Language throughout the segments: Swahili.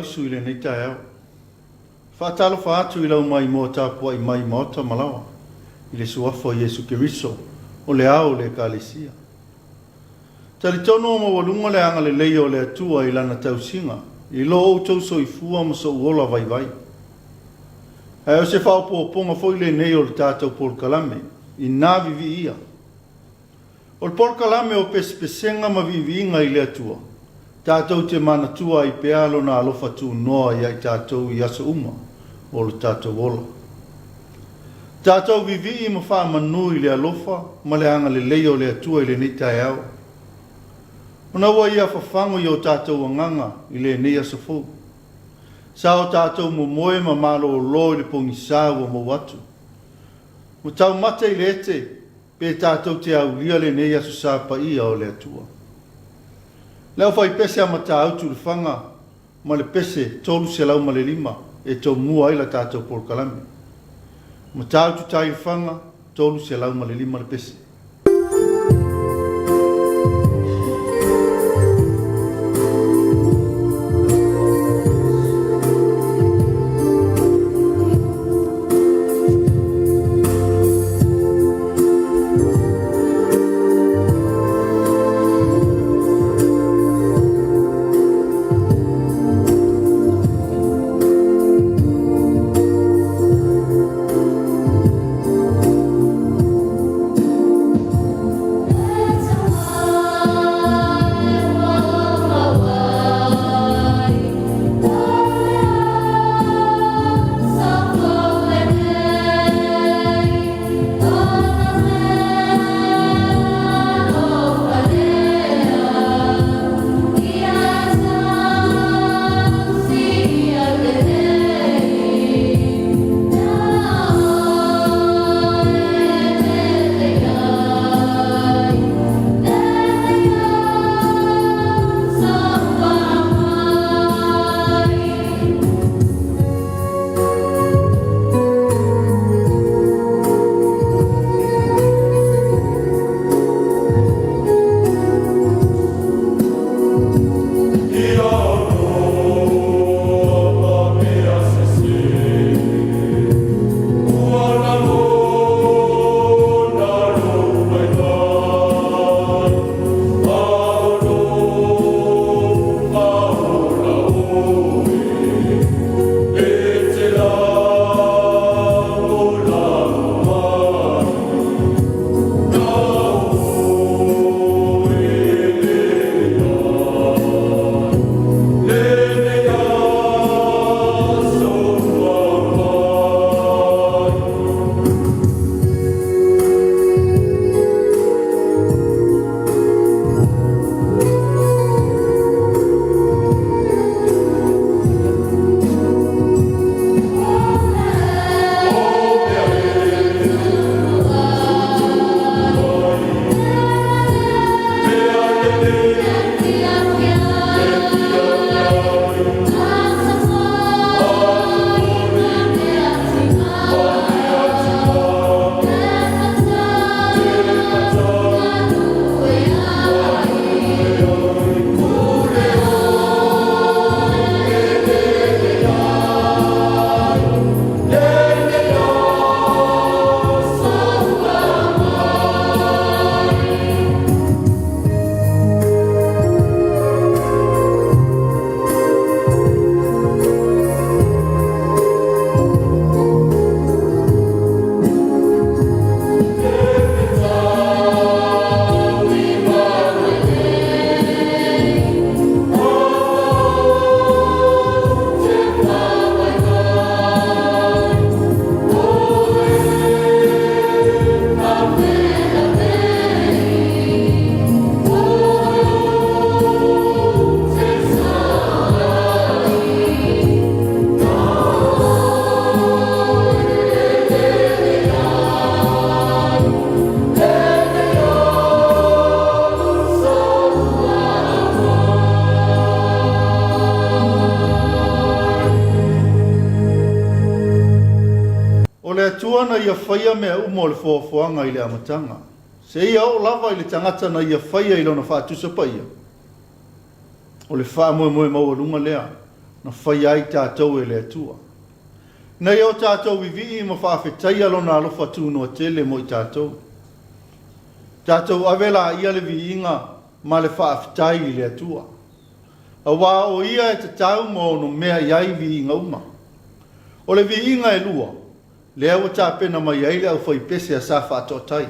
isu i le nei tae au. Whaatalo whaatu i lau mai mo tāpua i mai maota malawa. I le suafo Iesu Keriso o le au le kalesia. Tali tono o mawalunga le anga le leio le atua i lana tausinga. I lo o tauso i fua ma so uola vai vai. Ai o se whaupo o ponga foi le nei o le tātou Paul Kalame. I nā vivi ia. O le Paul Kalame o pespesenga ma vivi inga i le atua. Tātou te mana tua i pealo na alofa tu noa i ai tātou i asa uma o le tātou ola. Tātou vivi i ma wha manui le alofa ma le anga le leio le atua i le ni tai au. Ona ua ia whafango i o tātou anganga i le nei asa fō. Sa o tātou mo moe ma malo o lo i le pongi sāua mo watu. Mo tau mate i le ete pe tātou te au lia le nei asu sāpa ia o le atua. Leo fai pese a mata autu le whanga ma le pese tolu se lau ma le lima e tau mua ila tātou Paul Kalame. Mata autu tai le whanga tolu se lau ma le lima le pese. tuana ia whaia mea umo le whoanga i le amatanga. Se ia o lava i le tangata na ia whaia i lona whaatusa paia. O le wha moe moe maua lunga lea. na whai ai tātou e le atua. Nei o tātou i vii ma whaafetai alona alofa tūnua tele mo i tātou. Tātou avela ia le vi inga ma le whaafetai i le atua. A wā o ia e te tau mo no mea iai vi inga uma. O le vi inga e lua, le au tā pena mai ai le au whai pese a sa whaatotai.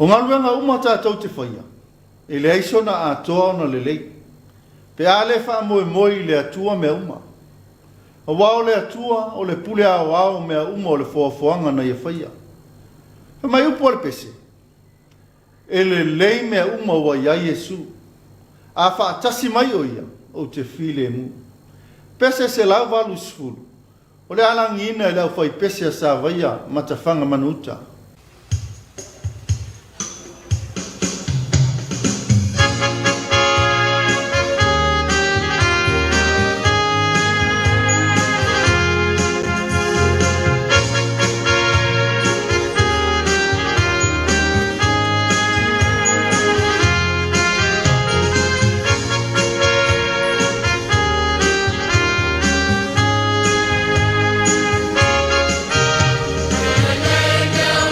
O ngaluenga uma tātou te whaia. E le aisona a toa ona le lei. Pe a le wha moe moi le atua mea uma. A wao le atua o le pule a wao mea uma o le foafoanga na ia whaia. Pe mai upo le pese. E le lei mea uma wa ia Yesu. A wha atasi mai o ia o te file mu. Pese se lau walu sfulu. O le alangina e lau whai pese a sa waia matawhanga manuta. Now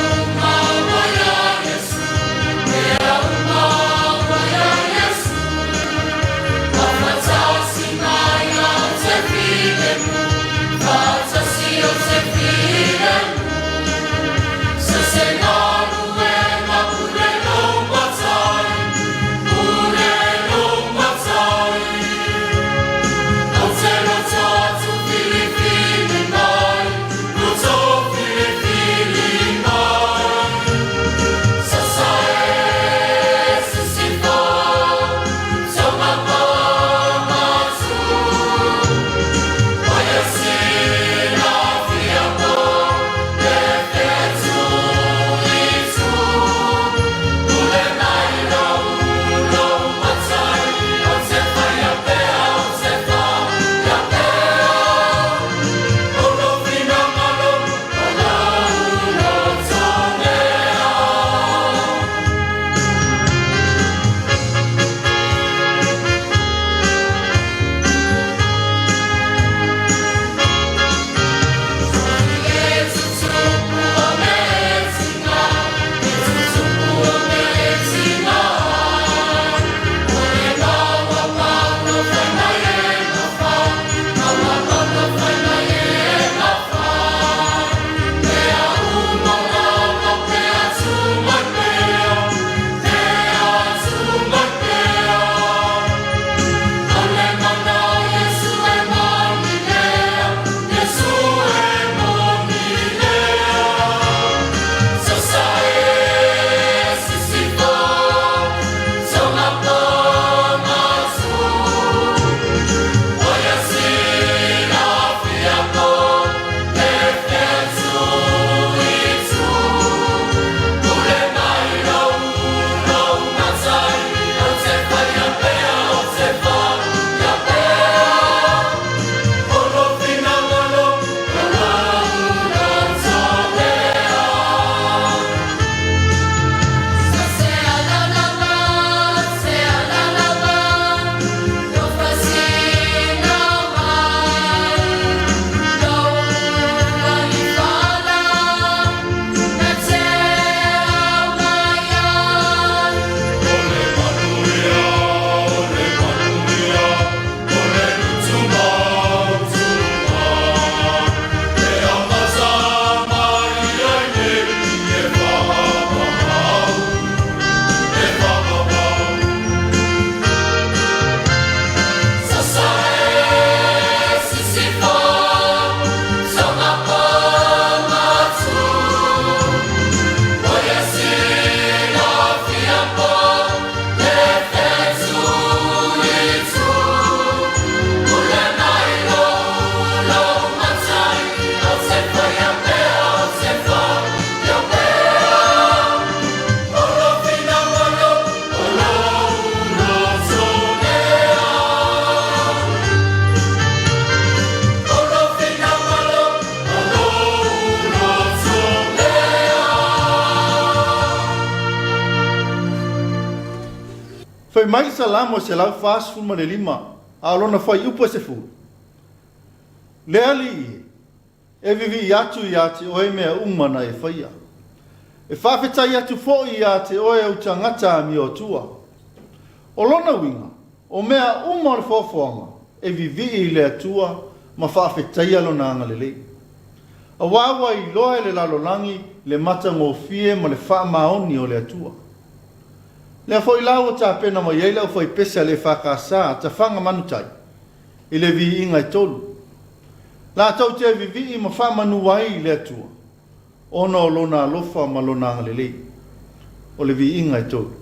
Fai mai salamo se lau fast food ma le lima. Alona fai upa se fu. Le ali e vivi atu iate o e mea umana e faia. E whawhetai atu fo iate o e uta ngata mi o tua. O lona winga, o mea umana fofoanga e vivi i le atua ma whawhetai alona anga le lei. A wawa i loa le lalolangi le mata ngofie ma le wha maoni o le atua. Le fo i lau ta pena ma yeila o fo i pesa le whakasa ta whanga manutai. I le vi inga i tolu. La tau te vivi i ma wha manuai le atua. Ona o lona alofa ma lona anga le lei. O le vi inga i tolu.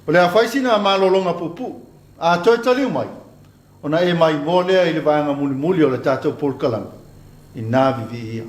O le a whaisina a malolonga pupu, a toi taliu mai. O na e mai ngolea i le vaanga muli muli o le tātou polkalanga. I nā vivi ia.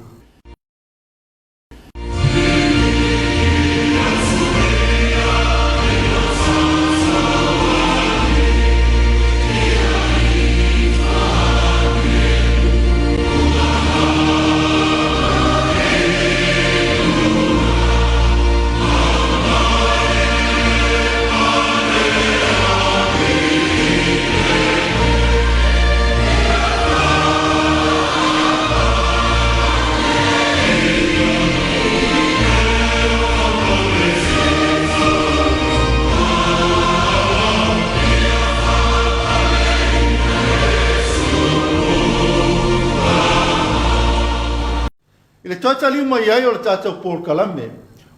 mai ai o le tātou Paul Kalame,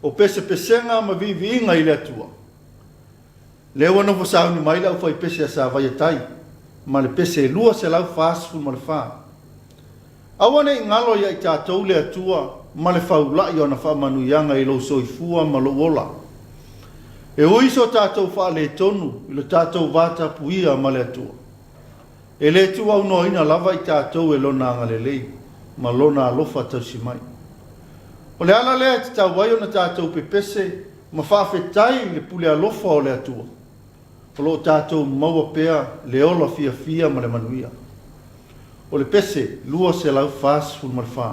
o pese pesenga ma vivi inga i le atua. Leo wana fosau ni mai lau fai pese a sa vai atai, ma le pese lua se lau fāsifu ma le whā. Awane i ngalo ia i tātou le atua, ma le whaulai o na whamanu ianga i lo soifua ma lo ola. E oiso tātou wha le tonu, i le tātou vata puia ma le atua. E le tu au no ina lava i tātou e lona anga le lei, ma lona alofa tausi mai. O le ala lea te tau wai o na tātou pepese, ma whawhetai le pule alofa o le atua. O lo tātou maua pea le ola fia fia ma le manuia. O le pese, lua se lau fāsifu ma le whā.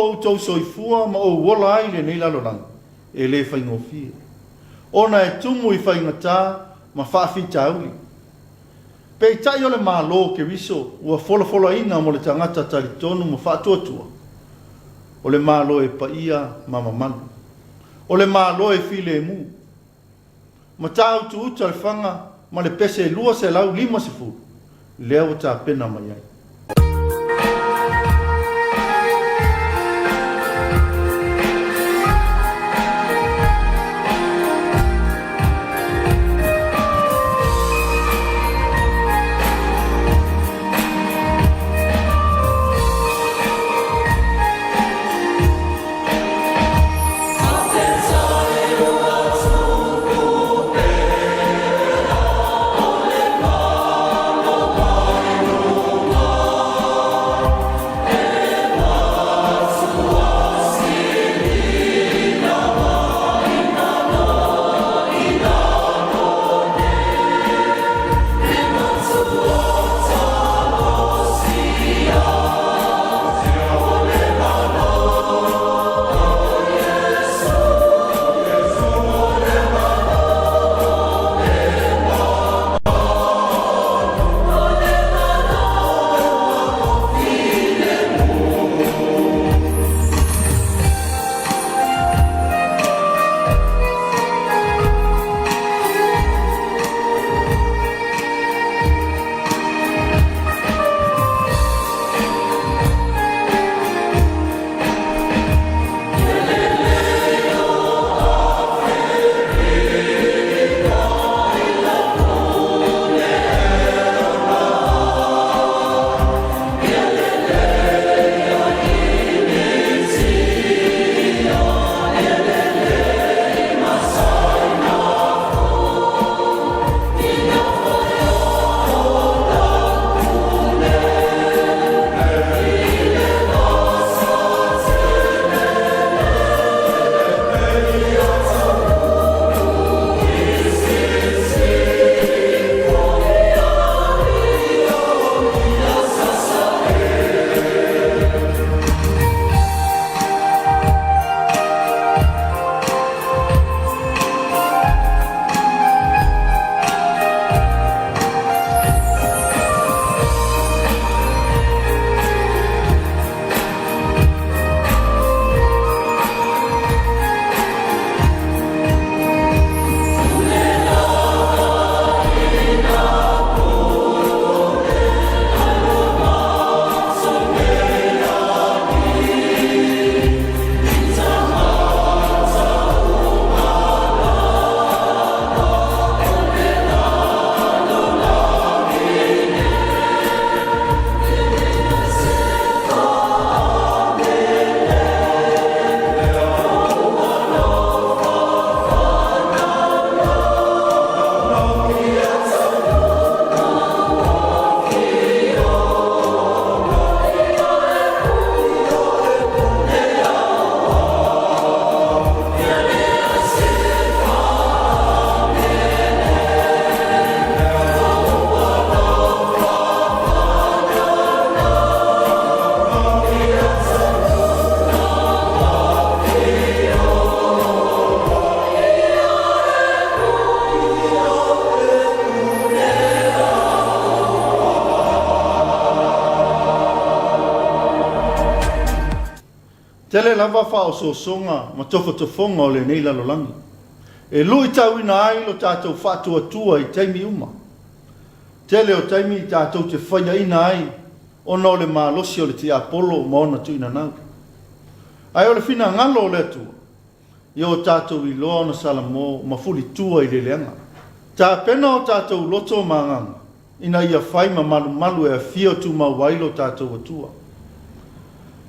o tau soifua ma o wola ai le nei laloranga. E le whaingofia. Ona e tumu I whaingata ma whaafita auli. Pei tai o le mālo ke riso ua fola ina mo le tangata talitonu ma whaatuatua. O le mālo e paia ma mamanu. O le mālo e file e mu. Ma tāu tu uta le whanga ma le pese lua se lau 5 sefuru. Leo tā pena mai ai. Tele lava fa o so songa ma tofo tofonga o le nei lalolangi. E lui tauina ai lo tātou whātua tua I taimi uma. Tele o taimi I tātou te whaia ina ai o no le mālosi o le ti Apollo ma ona tuina nau. Ai o le whina ngalo o le atua. I o tātou I loa na salamo ma fuli tua I le leanga. Tā pena o tātou loto manganga. Ina ia whai ma malu e a fio tu ma wailo tātou atua.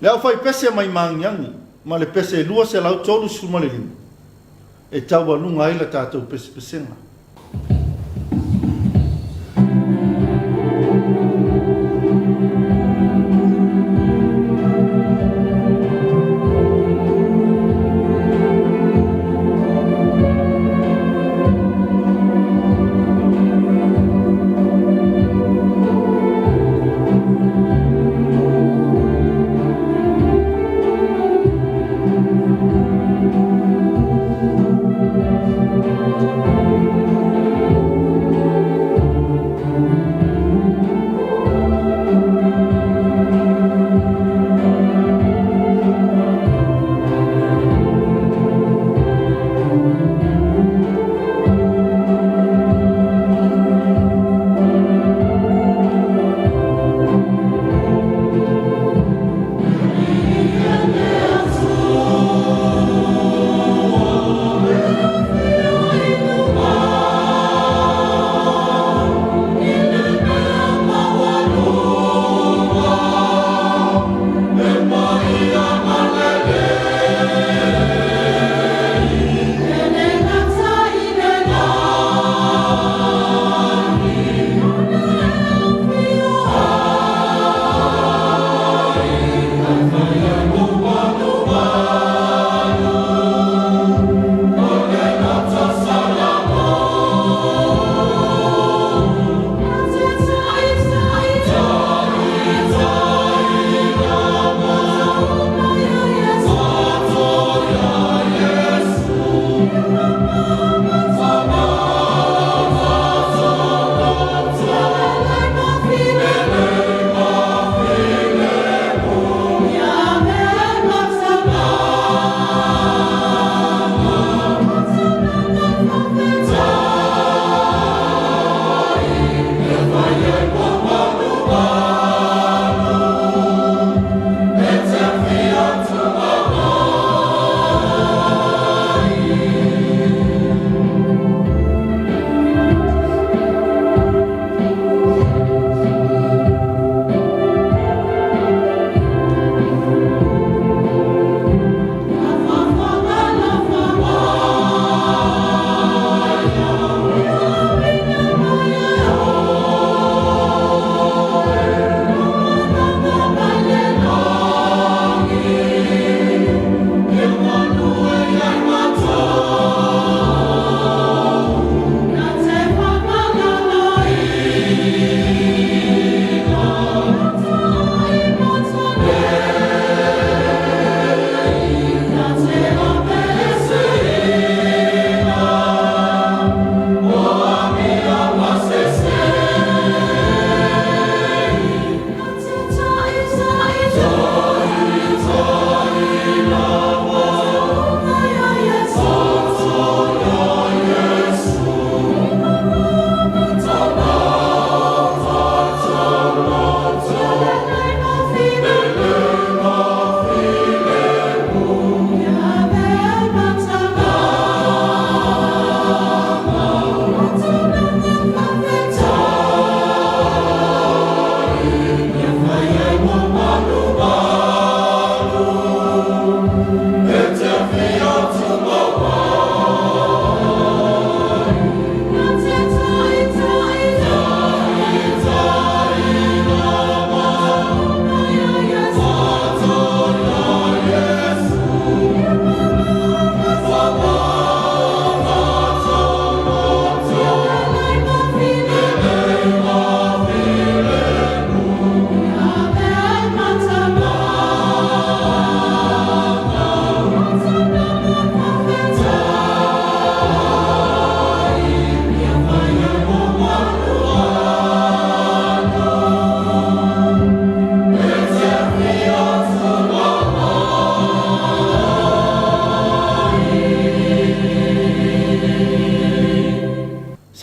Le au fai pese mai mangiangi, ma le pese lua se lau tolu sumalelimu. E tau anunga ila tātou pese pesenga.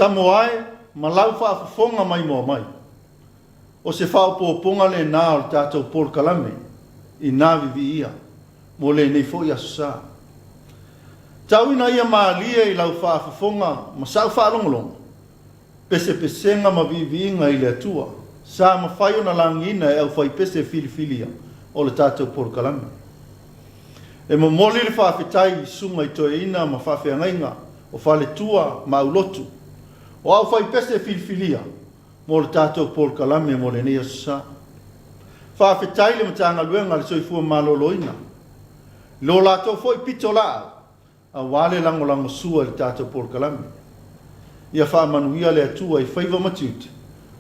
Samoae, malau whaafafonga mai moa mai. O se whaopoponga le nā o tātou Paul Kalame, i nā vivi ia, mo le nei fo i asusa. Tauina ia maalia i lau whaafafonga, ma sau whaalongolonga. Pese pesenga ma vivi inga i le atua, sa ma whai ona langina e au whai pese filifilia o le tātou Paul Kalame. E mo moli le whaafetai sunga i toe ina ma whaafeangainga o whale tua ma ulotu. O au whai pese filifilia mo le tātou Paul Kalame mo le nea sa. Whaafetai le matanga luenga le soifua maloloina. Lo lātou fo i pito laa a wale lango sua le tātou Paul Kalame. Ia whaamanuia le atua i whaiva matiute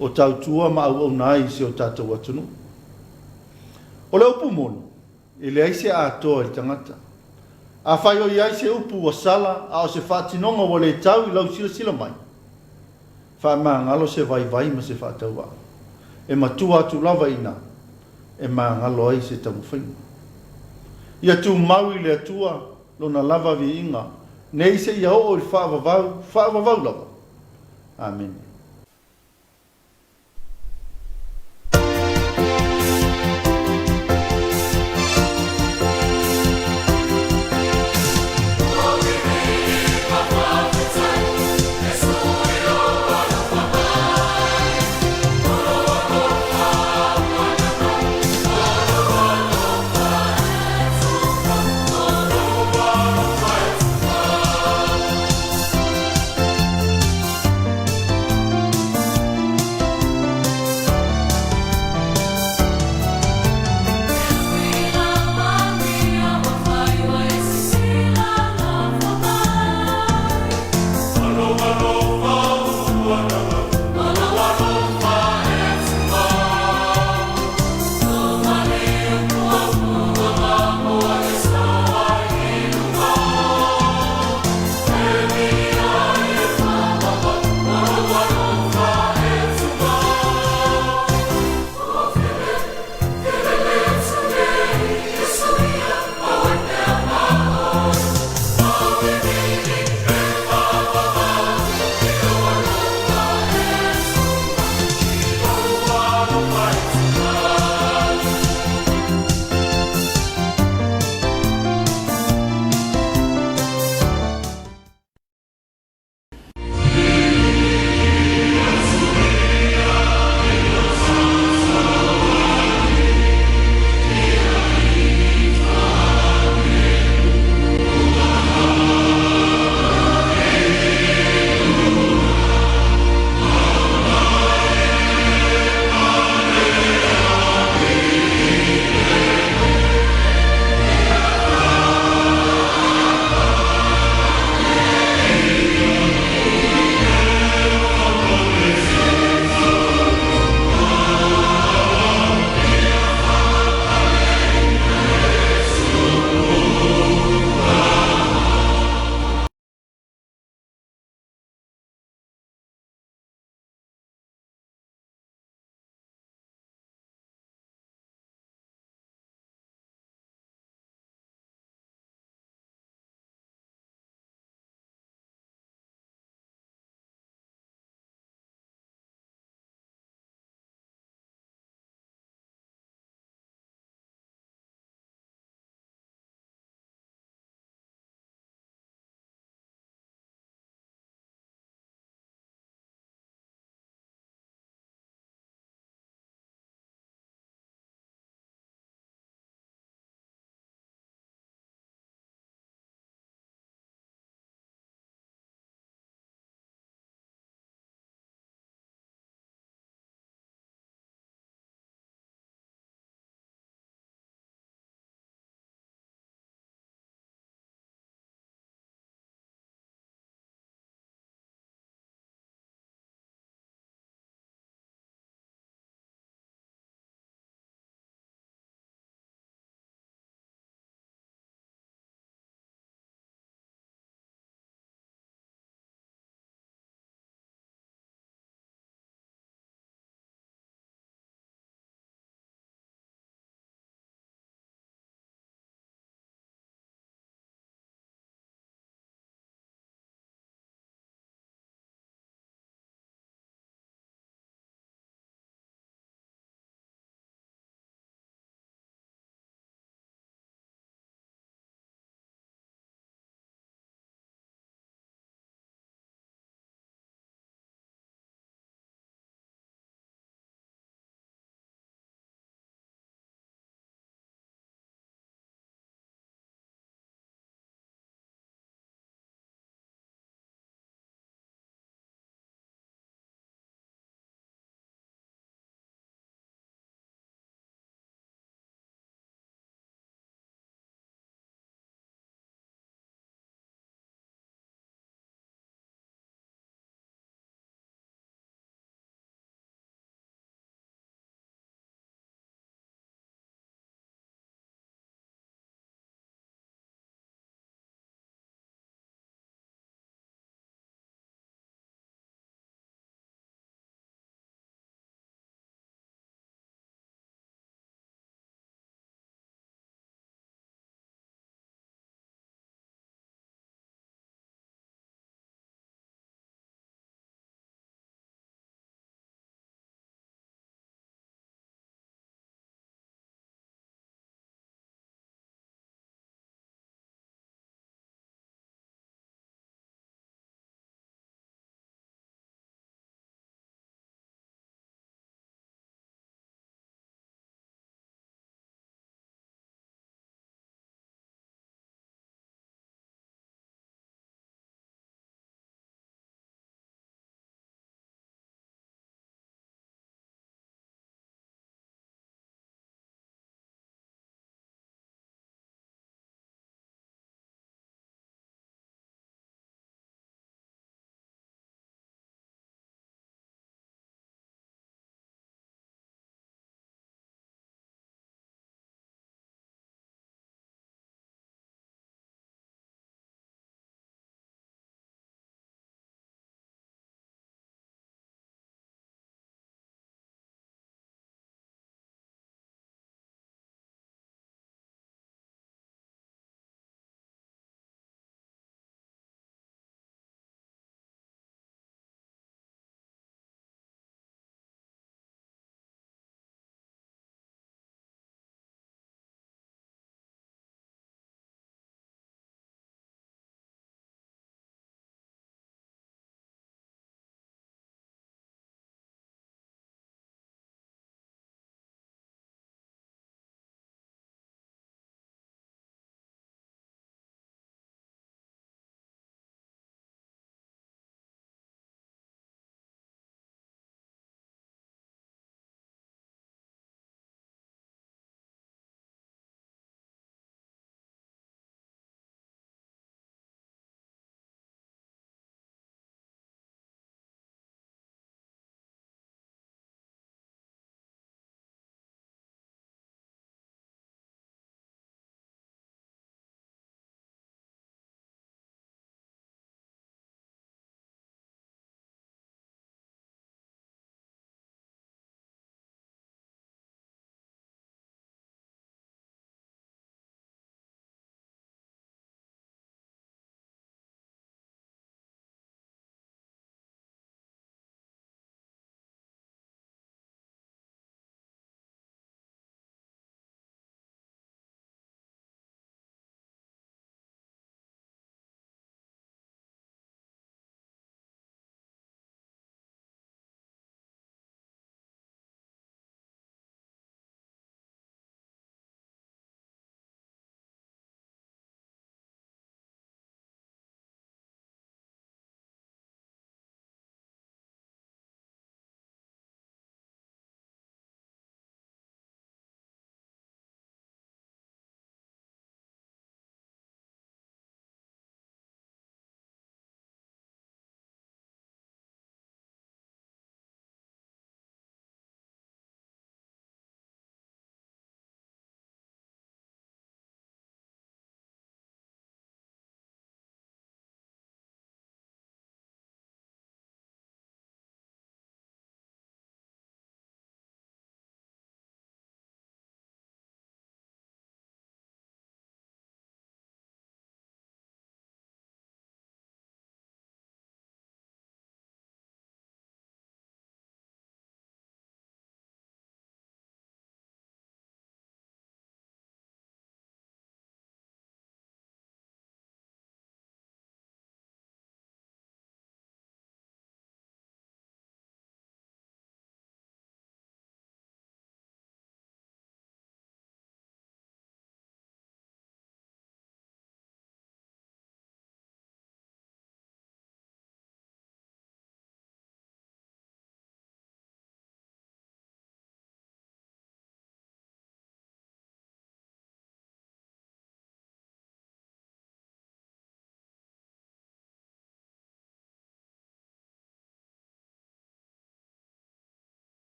o tautua ma au nai se o tātou atunu. O le upu monu, e le aise a atoa i tangata. A whai o i aise upu wa sala a o se whaatinonga wa le tau i lau sila mai. Whaamangalo se vai ma se whaataua. E matua atu lava ina, e maangalo ai se tamu whainga. Ia tu mau i le atua, lona lava vi inga, nei se ia o i whaavavau lava. Amen.